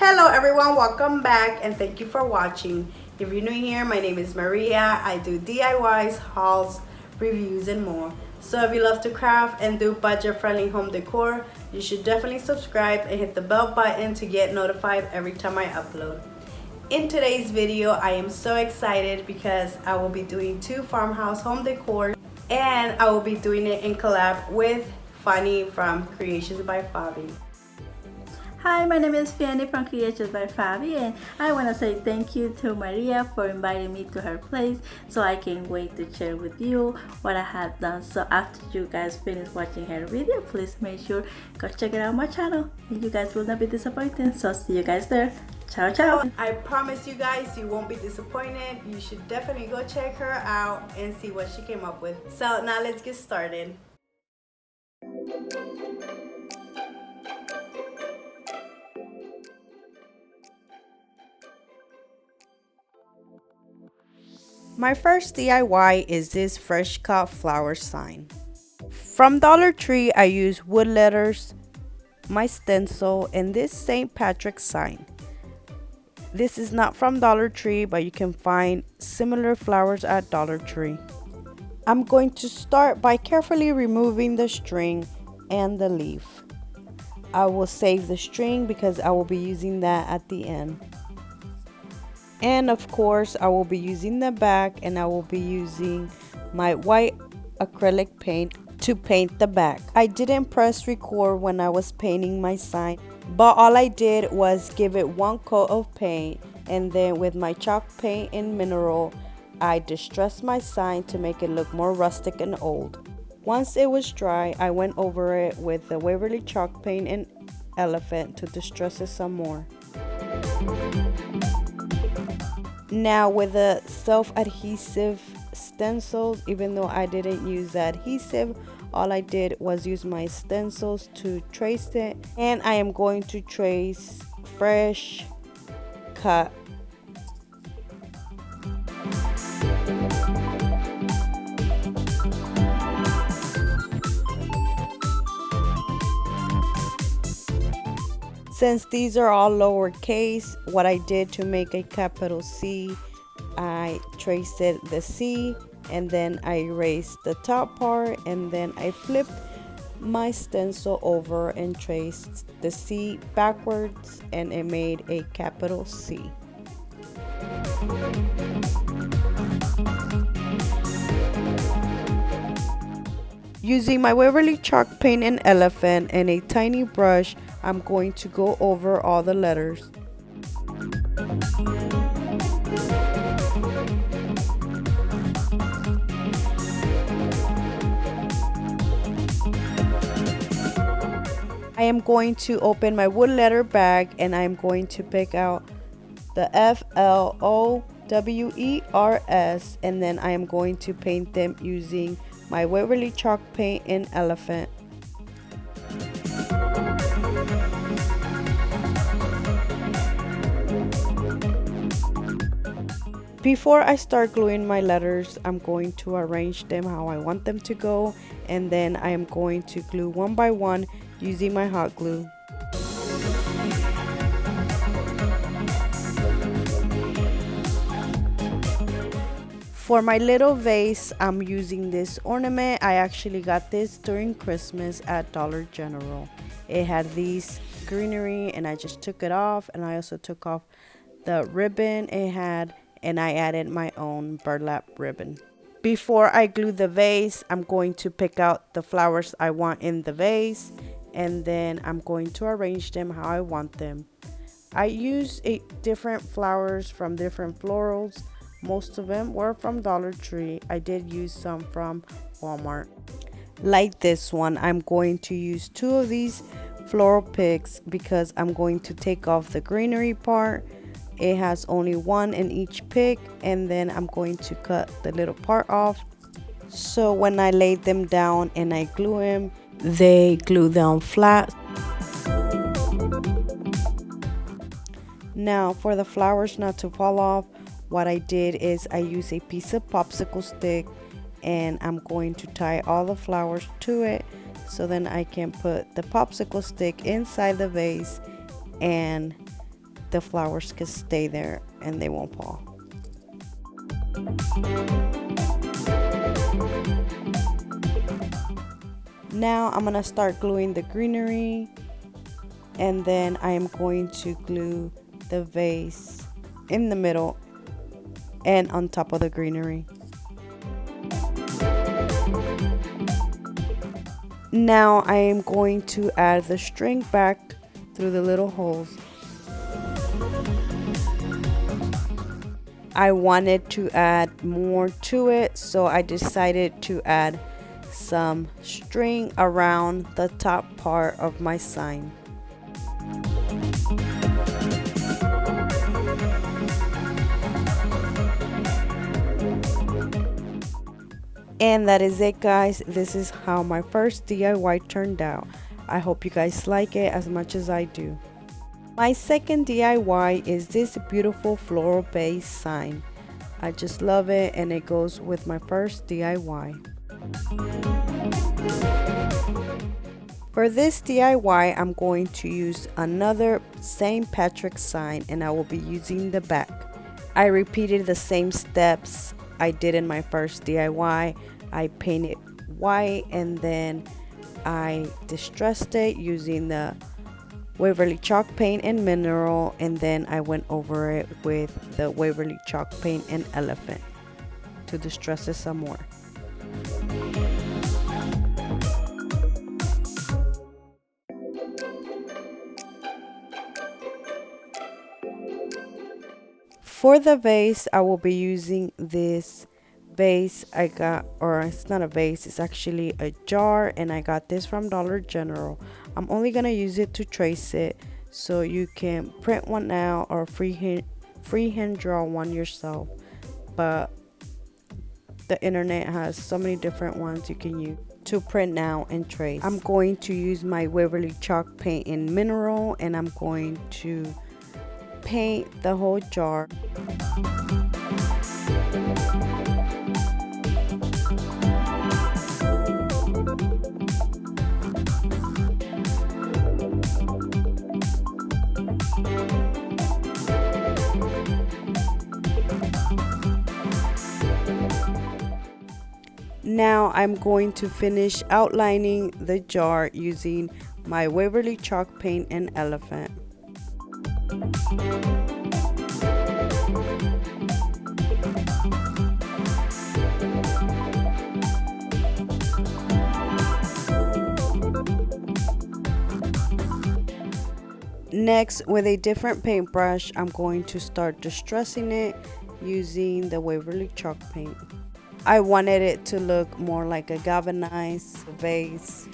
Hello everyone, welcome back and thank you for watching. If you're new here, my name is Maria. I do DIYs, hauls, reviews and more. So if you love to craft and do budget-friendly home decor, you should definitely subscribe and hit the bell button to get notified every time I upload. In today's video, I am so excited because I will be doing 2 farmhouse home decor and I will be doing it in collab with Fanny from Creations by Fabi. Hi, my name is Fanny from Creations by Fabi, and I want to say thank you to Maria for inviting me to her place, so I can't wait to share with you what I have done. So after you guys finish watching her video, please make sure go check it out on my channel and you guys will not be disappointed. So see you guys there. Ciao ciao. I promise you guys you won't be disappointed. You should definitely go check her out and see what she came up with. So now let's get started. My first DIY is this fresh cut flower sign. From Dollar Tree, I use wood letters, my stencil, and this St. Patrick's sign. This is not from Dollar Tree, but you can find similar flowers at Dollar Tree. I'm going to start by carefully removing the string and the leaf. I will save the string because I will be using that at the end. And of course, I will be using the back, and I will be using my white acrylic paint to paint the back. I didn't press record when I was painting my sign, but all I did was give it one coat of paint, and then with my chalk paint and mineral, I distressed my sign to make it look more rustic and old. Once it was dry, I went over it with the Waverly chalk paint and elephant to distress it some more. Now with the self-adhesive stencils, even though I didn't use the adhesive, all I did was use my stencils to trace it, and I am going to trace fresh cut. Since these are all lowercase, what I did to make a capital C, I traced the C, and then I erased the top part, and then I flipped my stencil over and traced the C backwards, and it made a capital C. Using my Waverly chalk paint and elephant and a tiny brush, I'm going to go over all the letters. I am going to open my wood letter bag, and I am going to pick out the FLOWERS, and then I am going to paint them using my Waverly chalk paint and elephant. Before I start gluing my letters, I'm going to arrange them how I want them to go, and then I am going to glue one by one using my hot glue. For my little vase, I'm using this ornament. I actually got this during Christmas at Dollar General. It had these greenery, and I just took it off, and I also took off the ribbon it had, and I added my own burlap ribbon. Before I glue the vase, I'm going to pick out the flowers I want in the vase, and then I'm going to arrange them how I want them. I use different flowers from different florals. Most of them were from Dollar Tree. I did use some from Walmart. Like this one, I'm going to use 2 of these floral picks because I'm going to take off the greenery part. It has only 1 in each pick, and then I'm going to cut the little part off. So when I laid them down and I glue them, they glue down flat. Now for the flowers not to fall off, what I did is I used a piece of popsicle stick, and I'm going to tie all the flowers to it so then I can put the popsicle stick inside the vase and the flowers can stay there and they won't fall. Now I'm gonna start gluing the greenery, and then I am going to glue the vase in the middle and on top of the greenery. Now I am going to add the string back through the little holes. I wanted to add more to it, so I decided to add some string around the top part of my sign. And that is it, guys. This is how my first DIY turned out. I hope you guys like it as much as I do. My second DIY is this beautiful floral base sign. I just love it, and it goes with my first DIY. For this DIY, I'm going to use another St. Patrick's sign, and I will be using the back. I repeated the same steps I did in my first DIY. I painted white, and then I distressed it using the Waverly chalk paint and mineral, and then I went over it with the Waverly chalk paint and elephant to distress it some more. For the vase, I will be using this vase I got, or it's not a vase, it's actually a jar, and I got this from Dollar General. I'm only gonna use it to trace it, so you can print one out or freehand draw one yourself, but the internet has so many different ones you can use to print out and trace. I'm going to use my Waverly chalk paint in mineral, and I'm going to paint the whole jar. Now I'm going to finish outlining the jar using my Waverly chalk paint and elephant. Next, with a different paintbrush, I'm going to start distressing it using the Waverly chalk paint. I wanted it to look more like a galvanized vase.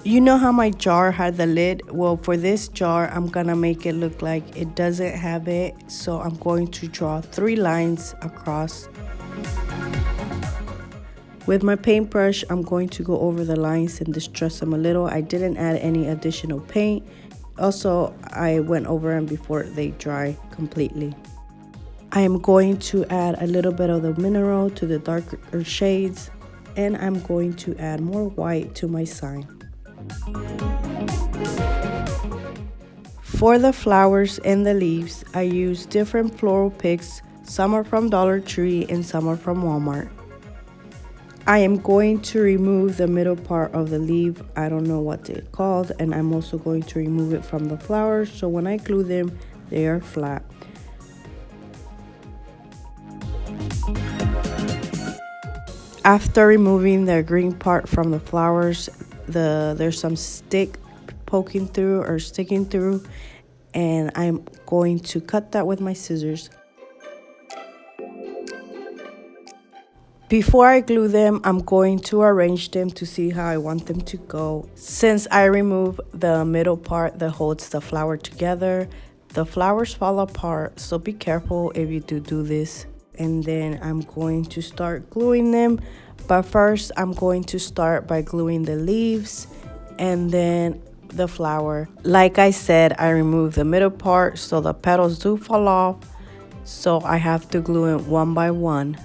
You know how my jar had the lid? Well, for this jar, I'm gonna make it look like it doesn't have it. So I'm going to draw 3 lines across. With my paintbrush, I'm going to go over the lines and distress them a little. I didn't add any additional paint. Also, I went over them before they dry completely. I am going to add a little bit of the mineral to the darker shades, and I'm going to add more white to my sign. For the flowers and the leaves, I use different floral picks. Some are from Dollar Tree and some are from Walmart. I am going to remove the middle part of the leaf. I don't know what it's called, and I'm also going to remove it from the flowers, so when I glue them, they are flat. After removing the green part from the flowers, there's some stick poking through or sticking through, and I'm going to cut that with my scissors. Before I glue them, I'm going to arrange them to see how I want them to go. Since I remove the middle part that holds the flower together, the flowers fall apart, so be careful if you do this. And then I'm going to start gluing them, but first I'm going to start by gluing the leaves and then the flower. Like I said, I removed the middle part, so the petals do fall off, so I have to glue it one by one.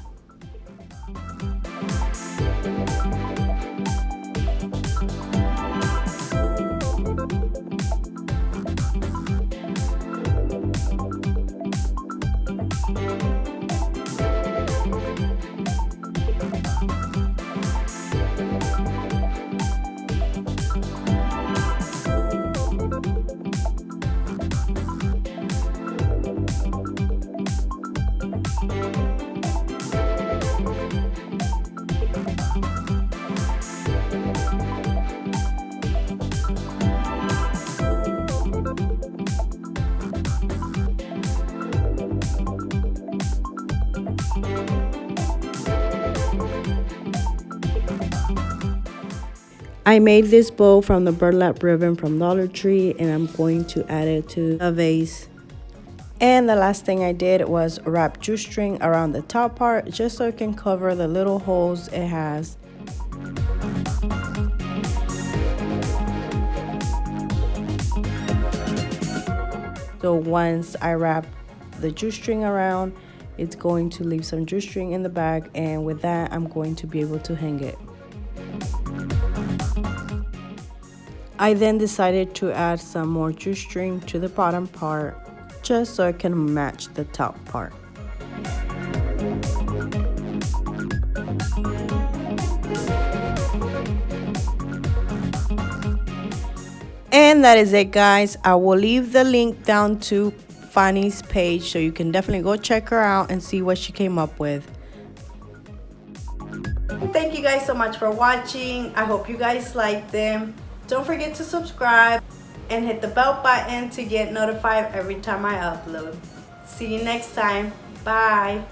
I made this bow from the burlap ribbon from Dollar Tree, and I'm going to add it to a vase. And the last thing I did was wrap jute string around the top part just so it can cover the little holes it has. So once I wrap the jute string around, it's going to leave some jute string in the bag, and with that I'm going to be able to hang it. I then decided to add some more jute string to the bottom part just so it can match the top part. And that is it, guys. I will leave the link down to Fanny's page so you can definitely go check her out and see what she came up with. Thank you guys so much for watching. I hope you guys liked them. Don't forget to subscribe and hit the bell button to get notified every time I upload. See you next time. Bye.